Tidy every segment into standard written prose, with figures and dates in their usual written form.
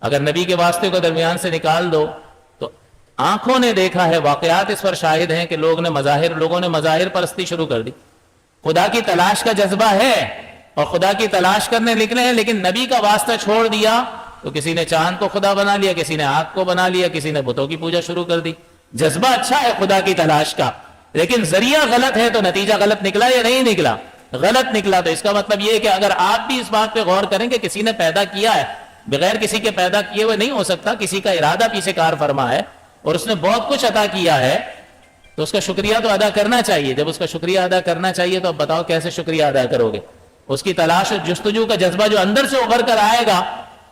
اگر نبی کے واسطے کو درمیان سے نکال دو تو آنکھوں نے دیکھا ہے، واقعات اس پر شاہد ہیں کہ لوگوں نے مظاہر پرستی شروع کر دی. خدا کی تلاش کا جذبہ ہے اور خدا کی تلاش کرنے نکلے ہیں، لیکن نبی کا واسطہ چھوڑ دیا تو کسی نے چاند کو خدا بنا لیا، کسی نے آنکھ کو بنا لیا، کسی نے بتوں کی پوجا شروع کر دی. جذبہ اچھا ہے خدا کی تلاش کا، لیکن ذریعہ غلط ہے تو نتیجہ غلط نکلا یا نہیں نکلا؟ غلط نکلا. تو اس کا مطلب یہ ہے کہ اگر آپ بھی اس بات پہ غور کریں کہ کسی نے پیدا کیا ہے، بغیر کسی کے پیدا کیے ہوئے نہیں ہو سکتا، کسی کا ارادہ پیچھے کار فرما ہے اور اس نے بہت کچھ عطا کیا ہے، تو اس کا شکریہ تو ادا کرنا چاہیے. جب اس کا شکریہ ادا کرنا چاہیے تو اب بتاؤ کیسے شکریہ ادا کرو گے؟ اس کی تلاش اور جستجو کا جذبہ جو اندر سے ابھر کر آئے گا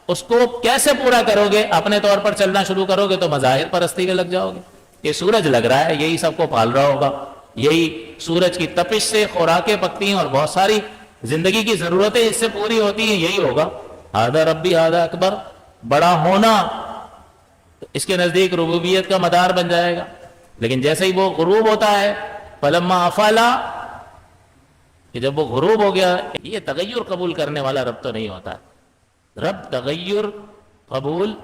اس کو کیسے پورا کرو گے؟ اپنے طور پر چلنا شروع کرو گے تو مظاہر پرستی میں لگ جاؤ گے. یہ سورج لگ رہا ہے، یہی سب کو پال رہا ہوگا، یہی سورج کی تپش سے خوراکیں پکتی ہیں اور بہت ساری زندگی کی ضرورتیں اس سے پوری ہوتی ہیں، یہی ہوگا. ہادہ ربی ہادہ اکبر، بڑا ہونا تو اس کے نزدیک ربوبیت کا مدار بن جائے گا. لیکن جیسے ہی وہ غروب ہوتا ہے، فلما افلا، کہ جب وہ غروب ہو گیا، یہ تغیر قبول کرنے والا رب تو نہیں ہوتا ہے، رب تغیر قبول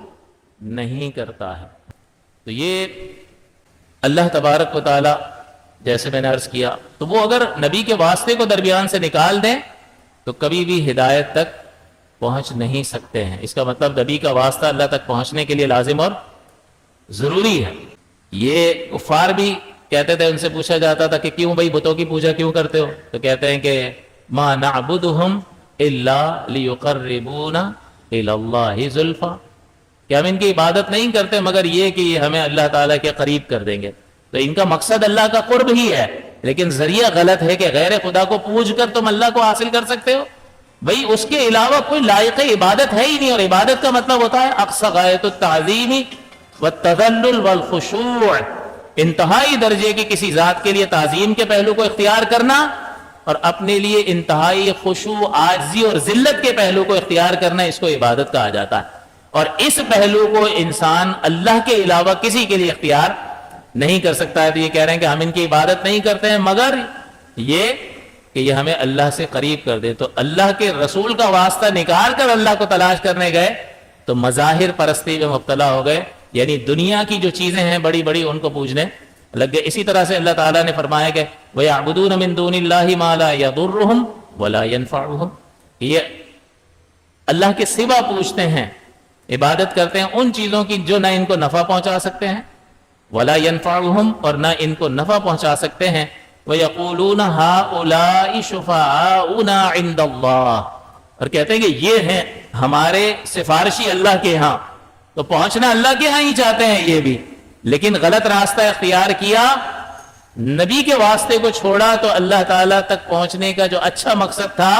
نہیں کرتا ہے. تو یہ اللہ تبارک و تعالی، جیسے میں نے عرض کیا، تو وہ اگر نبی کے واسطے کو درمیان سے نکال دیں تو کبھی بھی ہدایت تک پہنچ نہیں سکتے ہیں. اس کا مطلب نبی کا واسطہ اللہ تک پہنچنے کے لیے لازم اور ضروری ہے. یہ کفار بھی کہتے تھے، ان سے پوچھا جاتا تھا کہ کیوں بھائی بتوں کی پوجا کیوں کرتے ہو؟ تو کہتے ہیں کہ ما نعبدہم الا لیقربونا الی اللہ زلفا، کہ ہم ان کی عبادت نہیں کرتے مگر یہ کہ یہ ہمیں اللہ تعالیٰ کے قریب کر دیں گے. تو ان کا مقصد اللہ کا قرب ہی ہے، لیکن ذریعہ غلط ہے کہ غیر خدا کو پوج کر تم اللہ کو حاصل کر سکتے ہو. بھئی اس کے علاوہ کوئی لائق عبادت ہے ہی نہیں، اور عبادت کا مطلب ہوتا ہے اقصی غایت التعظیم والتذلل والخشوع، انتہائی درجے کی کسی ذات کے لیے تعظیم کے پہلو کو اختیار کرنا اور اپنے لیے انتہائی خشوع، عاجزی اور ذلت کے پہلو کو اختیار کرنا، اس کو عبادت کہا جاتا ہے. اور اس پہلو کو انسان اللہ کے علاوہ کسی کے لیے اختیار نہیں کر سکتا ہے. تو یہ کہہ رہے ہیں کہ ہم ان کی عبادت نہیں کرتے ہیں مگر یہ کہ یہ ہمیں اللہ سے قریب کر دے. تو اللہ کے رسول کا واسطہ نکال کر اللہ کو تلاش کرنے گئے تو مظاہر پرستی میں مبتلا ہو گئے، یعنی دنیا کی جو چیزیں ہیں بڑی بڑی ان کو پوجنے لگ گئے. اسی طرح سے اللہ تعالیٰ نے فرمایا کہ وَيَعْبُدُونَ مِن دُونِ اللَّهِ مَا لَا يَضُرُّهُمْ وَلَا يَنْفَعُهُمْ، یہ اللہ کے سوا پوچھتے ہیں، عبادت کرتے ہیں ان چیزوں کی جو نہ ان کو نفع پہنچا سکتے ہیں، وَلَا يَنْفَعُهُمْ، اور نہ ان کو نفع پہنچا سکتے ہیں. وَيَقُولُونَ هَؤُلَاءِ شُفَعَاؤُنَا عِندَ اللَّهِ، اور کہتے ہیں کہ یہ ہیں ہمارے سفارشی اللہ کے ہاں. تو پہنچنا اللہ کے ہاں ہی چاہتے ہیں یہ بھی، لیکن غلط راستہ اختیار کیا، نبی کے واسطے کو چھوڑا تو اللہ تعالیٰ تک پہنچنے کا جو اچھا مقصد تھا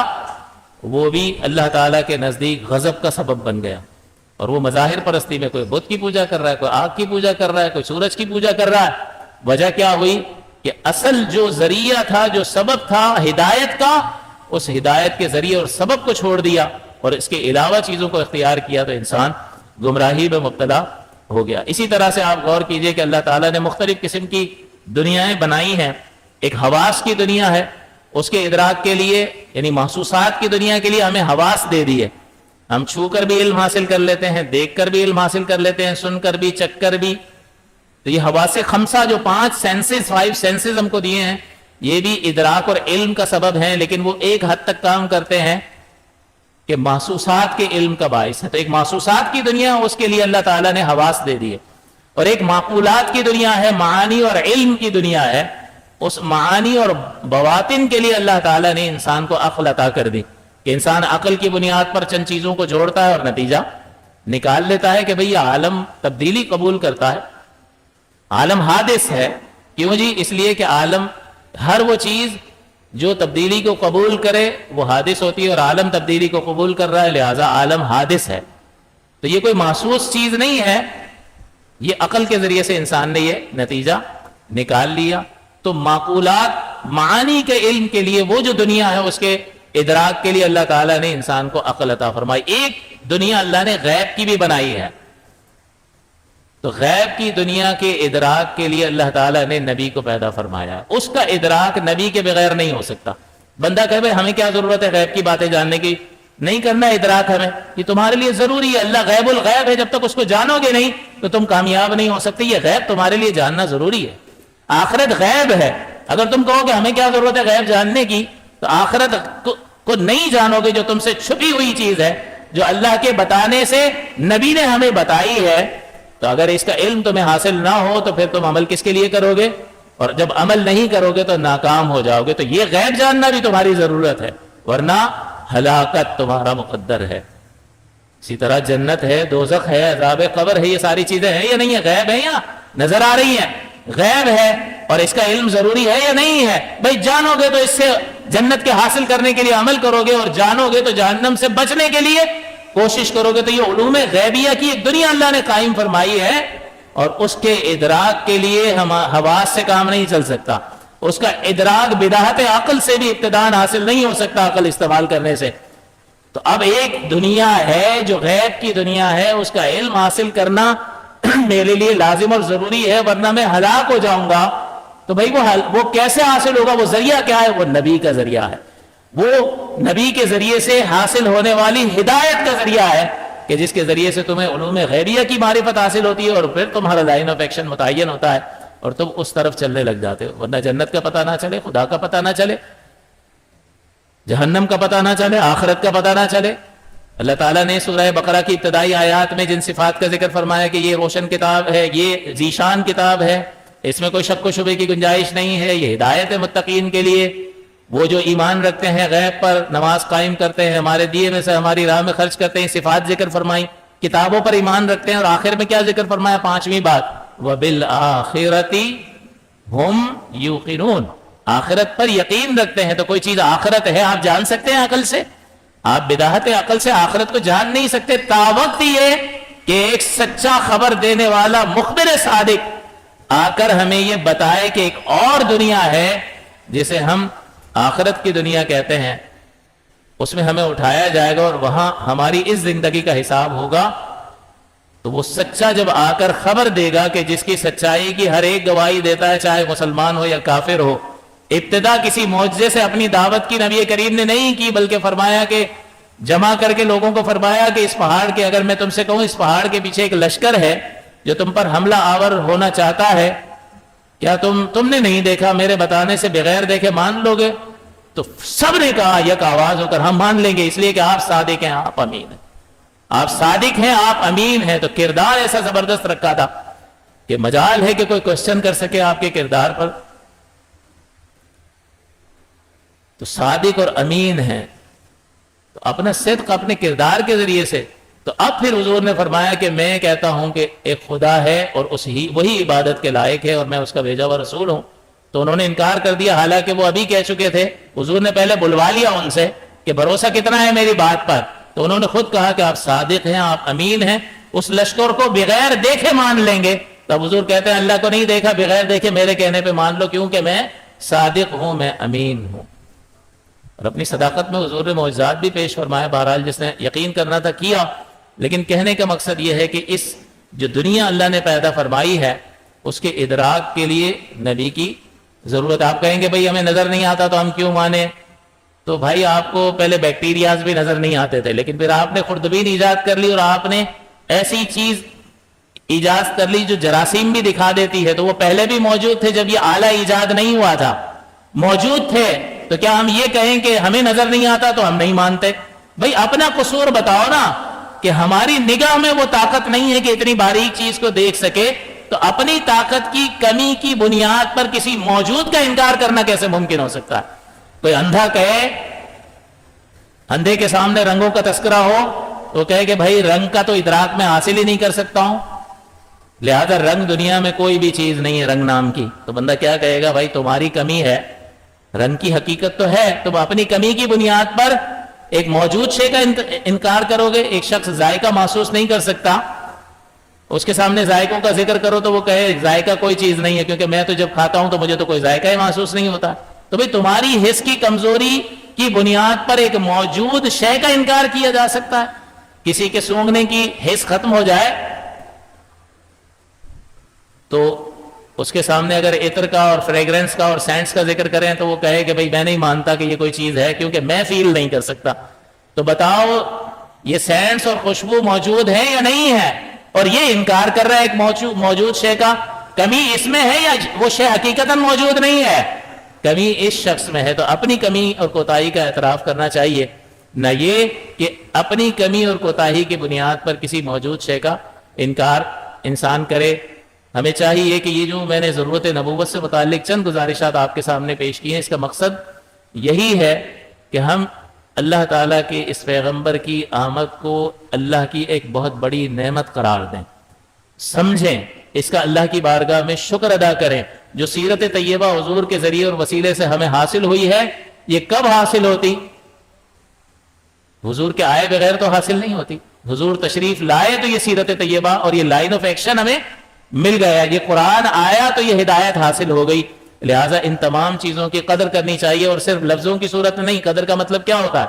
وہ بھی اللہ تعالیٰ کے نزدیک غضب کا سبب بن گیا. اور وہ مظاہر پرستی میں کوئی بت کی پوجا کر رہا ہے، کوئی آگ کی پوجا کر رہا ہے، کوئی سورج کی پوجا کر رہا ہے. وجہ کیا ہوئی کہ اصل جو ذریعہ تھا، جو سبب تھا ہدایت کا، اس ہدایت کے ذریعے اور سبب کو چھوڑ دیا اور اس کے علاوہ چیزوں کو اختیار کیا تو انسان گمراہی میں مبتلا ہو گیا. اسی طرح سے آپ غور کیجئے کہ اللہ تعالیٰ نے مختلف قسم کی دنیایں بنائی ہیں. ایک حواس کی دنیا ہے، اس کے ادراک کے لیے یعنی محسوسات کی دنیا کے لیے ہمیں حواس دے دی ہے. ہم چھو کر بھی علم حاصل کر لیتے ہیں، دیکھ کر بھی علم حاصل کر لیتے ہیں، سن کر بھی، چکھ کر بھی. تو یہ حواس خمسہ جو 5 سینسز ہم کو دیے ہیں، یہ بھی ادراک اور علم کا سبب ہیں، لیکن وہ ایک حد تک کام کرتے ہیں کہ محسوسات کے علم کا باعث ہے. تو ایک محسوسات کی دنیا، اس کے لیے اللہ تعالیٰ نے حواس دے دیے، اور ایک معقولات کی دنیا ہے، معانی اور علم کی دنیا ہے. اس معانی اور بواطن کے لیے اللہ تعالیٰ نے انسان کو عقل عطا کر دی کہ انسان عقل کی بنیاد پر چند چیزوں کو جوڑتا ہے اور نتیجہ نکال لیتا ہے کہ بھئی عالم تبدیلی قبول کرتا ہے، عالم حادث ہے. کیوں جی؟ اس لیے کہ عالم، ہر وہ چیز جو تبدیلی کو قبول کرے وہ حادث ہوتی ہے، اور عالم تبدیلی کو قبول کر رہا ہے، لہذا عالم حادث ہے. تو یہ کوئی محسوس چیز نہیں ہے، یہ عقل کے ذریعے سے انسان نے یہ نتیجہ نکال لیا. تو معقولات، معانی کے علم کے لیے وہ جو دنیا ہے، اس کے ادراک کے لیے اللہ تعالیٰ نے انسان کو عقل عطا فرمائی. ایک دنیا اللہ نے غیب کی بھی بنائی ہے. تو غیب کی دنیا کے ادراک کے لیے اللہ تعالیٰ نے نبی کو پیدا فرمایا ہے. اس کا ادراک نبی کے بغیر نہیں ہو سکتا. بندہ کہے بھائی ہمیں کیا ضرورت ہے غیب کی باتیں جاننے کی، نہیں کرنا ادراک ہمیں، یہ تمہارے لیے ضروری ہے. اللہ غیب الغیب ہے، جب تک اس کو جانو گے نہیں تو تم کامیاب نہیں ہو سکتے. یہ غیب تمہارے لیے جاننا ضروری ہے. آخرت غیب ہے. اگر تم کہو کہ ہمیں کیا ضرورت ہے غیب جاننے کی، تو آخرت کو نہیں جانو گے جو تم سے چھپی ہوئی چیز ہے، جو اللہ کے بتانے سے نبی نے ہمیں بتائی ہے. تو اگر اس کا علم تمہیں حاصل نہ ہو تو پھر تم عمل کس کے لیے کرو گے؟ اور جب عمل نہیں کرو گے تو ناکام ہو جاؤ گے. تو یہ غیب جاننا بھی تمہاری ضرورت ہے، ورنہ ہلاکت تمہارا مقدر ہے. اسی طرح جنت ہے، دوزخ ہے، عذاب قبر ہے، یہ ساری چیزیں ہیں یا نہیں ہے؟ غیب ہے یا نظر آ رہی ہیں؟ غیب ہے. اور اس کا علم ضروری ہے یا نہیں ہے؟ بھائی جانو گے تو اس سے جنت کے حاصل کرنے کے لیے عمل کرو گے، اور جانو گے تو جہنم سے بچنے کے لیے کوشش کرو گے. تو یہ علوم غیبیہ کی ایک دنیا اللہ نے قائم فرمائی ہے، اور اس کے ادراک کے لیے حواس سے کام نہیں چل سکتا. اس کا ادراک بداہت عقل سے بھی ابتداءً حاصل نہیں ہو سکتا، عقل استعمال کرنے سے. تو اب ایک دنیا ہے جو غیب کی دنیا ہے، اس کا علم حاصل کرنا میرے لیے لازم اور ضروری ہے، ورنہ میں ہلاک ہو جاؤں گا. تو بھائی وہ کیسے حاصل ہوگا؟ وہ ذریعہ کیا ہے؟ وہ نبی کا ذریعہ ہے. وہ نبی کے ذریعے سے حاصل ہونے والی ہدایت کا ذریعہ ہے، کہ جس کے ذریعے سے تمہیں علوم غیبیہ کی معرفت حاصل ہوتی ہے، اور پھر تمہارا لائن آف ایکشن متعین ہوتا ہے اور تم اس طرف چلنے لگ جاتے ہو. ورنہ جنت کا پتہ نہ چلے، خدا کا پتہ نہ چلے، جہنم کا پتہ نہ چلے، آخرت کا پتہ نہ چلے. اللہ تعالیٰ نے سورہ بقرہ کی ابتدائی آیات میں جن صفات کا ذکر فرمایا کہ یہ روشن کتاب ہے، یہ ذیشان کتاب ہے، اس میں کوئی شک و شبے کی گنجائش نہیں ہے، یہ ہدایت ہے متقین کے لیے، وہ جو ایمان رکھتے ہیں غیب پر، نماز قائم کرتے ہیں، ہمارے دیے میں سے ہماری راہ میں خرچ کرتے ہیں، صفات ذکر فرمائی. کتابوں پر ایمان رکھتے ہیں، اور آخر میں کیا ذکر فرمایا؟ پانچویں بات، وَبِالْآخِرَةِ هُمْ يُوقِنُونَ، آخرت پر یقین رکھتے ہیں. تو کوئی چیز آخرت ہے آپ جان سکتے ہیں عقل سے؟ آپ بداہت عقل سے آخرت کو جان نہیں سکتے. تاوقت یہ کہ ایک سچا خبر دینے والا مخبر صادق آ کر ہمیں یہ بتائے کہ ایک اور دنیا ہے جسے ہم آخرت کی دنیا کہتے ہیں، اس میں ہمیں اٹھایا جائے گا اور وہاں ہماری اس زندگی کا حساب ہوگا. تو وہ سچا جب آ کر خبر دے گا کہ جس کی سچائی کی ہر ایک گواہی دیتا ہے، چاہے مسلمان ہو یا کافر ہو. ابتدا کسی معجزے سے اپنی دعوت کی نبی کریم نے نہیں کی، بلکہ فرمایا کہ جمع کر کے لوگوں کو فرمایا کہ اس پہاڑ کے، اگر میں تم سے کہوں اس پہاڑ کے پیچھے ایک لشکر ہے جو تم پر حملہ آور ہونا چاہتا ہے، کیا تم نے نہیں دیکھا؟ میرے بتانے سے بغیر دیکھے مان لو گے؟ تو سب نے کہا یک آواز ہو کر ہم مان لیں گے، اس لیے کہ آپ صادق ہیں، آپ امین ہیں. آپ صادق ہیں، آپ امین ہیں. تو کردار ایسا زبردست رکھا تھا کہ مجال ہے کہ کوئی کوشچن کر سکے آپ کے کردار پر. تو صادق اور امین ہیں، تو اپنا صدق اپنے کردار کے ذریعے سے. تو اب پھر حضور نے فرمایا کہ میں کہتا ہوں کہ ایک خدا ہے اور وہی عبادت کے لائق ہے، اور میں اس کا بھیجا ہوا رسول ہوں. تو انہوں نے انکار کر دیا، حالانکہ وہ ابھی کہہ چکے تھے. حضور نے پہلے بلوا لیا ان سے کہ بھروسہ کتنا ہے میری بات پر. تو انہوں نے خود کہا کہ آپ صادق ہیں، آپ امین ہیں، اس لشکر کو بغیر دیکھے مان لیں گے. تب حضور کہتے ہیں اللہ کو نہیں دیکھا، بغیر دیکھے میرے کہنے پہ مان لو، کیونکہ میں صادق ہوں، میں امین ہوں. اور اپنی صداقت میں حضور نے معجزات بھی پیش فرمایا. بہرحال جس نے یقین کرنا تھا کیا. لیکن کہنے کا مقصد یہ ہے کہ اس جو دنیا اللہ نے پیدا فرمائی ہے اس کے ادراک کے لیے نبی کی ضرورت. آپ کہیں گے بھئی ہمیں نظر نہیں آتا تو ہم کیوں مانیں؟ تو بھائی آپ کو پہلے بیکٹیریاز بھی نظر نہیں آتے تھے، لیکن پھر آپ نے خوردبین ایجاد کر لی اور آپ نے ایسی چیز ایجاد کر لی جو جراثیم بھی دکھا دیتی ہے. تو وہ پہلے بھی موجود تھے جب یہ آلہ ایجاد نہیں ہوا تھا، موجود تھے. تو کیا ہم یہ کہیں کہ ہمیں نظر نہیں آتا تو ہم نہیں مانتے؟ بھئی اپنا قصور بتاؤ نا، کہ ہماری نگاہ میں وہ طاقت نہیں ہے کہ اتنی باریک چیز کو دیکھ سکے. تو اپنی طاقت کی کمی کی بنیاد پر کسی موجود کا انکار کرنا کیسے ممکن ہو سکتا ہے؟ کوئی اندھا کہے، اندھے کے سامنے رنگوں کا تذکرہ ہو تو کہے کہ بھائی رنگ کا تو ادراک میں حاصل ہی نہیں کر سکتا ہوں، لہذا رنگ دنیا میں کوئی بھی چیز نہیں ہے رنگ نام کی. تو بندہ کیا کہے گا؟ بھائی تمہاری کمی ہے، رنگ کی حقیقت تو ہے، تم اپنی کمی کی بنیاد پر ایک موجود شے کا انکار کرو گے. ایک شخص ذائقہ محسوس نہیں کر سکتا، اس کے سامنے ذائقوں کا ذکر کرو تو وہ کہے ذائقہ کوئی چیز نہیں ہے، کیونکہ میں تو جب کھاتا ہوں تو مجھے تو کوئی ذائقہ ہی محسوس نہیں ہوتا. تو بھئی تمہاری حس کی کمزوری کی بنیاد پر ایک موجود شے کا انکار کیا جا سکتا ہے؟ کسی کے سونگنے کی حس ختم ہو جائے تو اس کے سامنے اگر عطر کا اور فریگرنس کا اور سینٹس کا ذکر کریں تو وہ کہے کہ بھئی میں نہیں مانتا کہ یہ کوئی چیز ہے، کیونکہ میں فیل نہیں کر سکتا. تو بتاؤ یہ سینٹس اور خوشبو موجود ہے یا نہیں ہے؟ اور یہ انکار کر رہا ہے ایک موجود شے کا. کمی اس میں ہے یا وہ شے حقیقتاً موجود نہیں ہے؟ کمی اس شخص میں ہے. تو اپنی کمی اور کوتاہی کا اعتراف کرنا چاہیے، نہ یہ کہ اپنی کمی اور کوتاہی کی بنیاد پر کسی موجود شے کا انکار انسان کرے. ہمیں چاہیے کہ یہ جو میں نے ضرورت نبوت سے متعلق چند گزارشات آپ کے سامنے پیش کی ہیں، اس کا مقصد یہی ہے کہ ہم اللہ تعالیٰ کے اس پیغمبر کی آمد کو اللہ کی ایک بہت بڑی نعمت قرار دیں، سمجھیں، اس کا اللہ کی بارگاہ میں شکر ادا کریں. جو سیرت طیبہ حضور کے ذریعے اور وسیلے سے ہمیں حاصل ہوئی ہے، یہ کب حاصل ہوتی؟ حضور کے آئے بغیر تو حاصل نہیں ہوتی. حضور تشریف لائے تو یہ سیرت طیبہ اور یہ لائن آف ایکشن ہمیں مل گیا. یہ قرآن آیا تو یہ ہدایت حاصل ہو گئی. لہٰذا ان تمام چیزوں کی قدر کرنی چاہیے، اور صرف لفظوں کی صورت نہیں. قدر کا مطلب کیا ہوتا ہے؟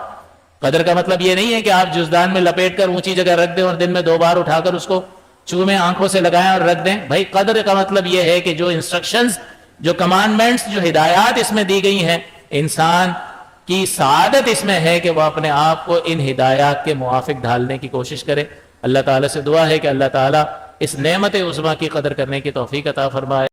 قدر کا مطلب یہ نہیں ہے کہ آپ جزدان میں لپیٹ کر اونچی جگہ رکھ دیں اور دن میں 2 بار اٹھا کر اس کو چومیں، آنکھوں سے لگائیں اور رکھ دیں. بھائی قدر کا مطلب یہ ہے کہ جو انسٹرکشنز، جو کمانڈمنٹس، جو ہدایات اس میں دی گئی ہیں، انسان کی سعادت اس میں ہے کہ وہ اپنے آپ کو ان ہدایات کے موافق ڈھالنے کی کوشش کرے. اللہ تعالیٰ سے دعا ہے کہ اللہ تعالیٰ اس نعمت عظمیٰ کی قدر کرنے کی توفیق عطا فرمائے.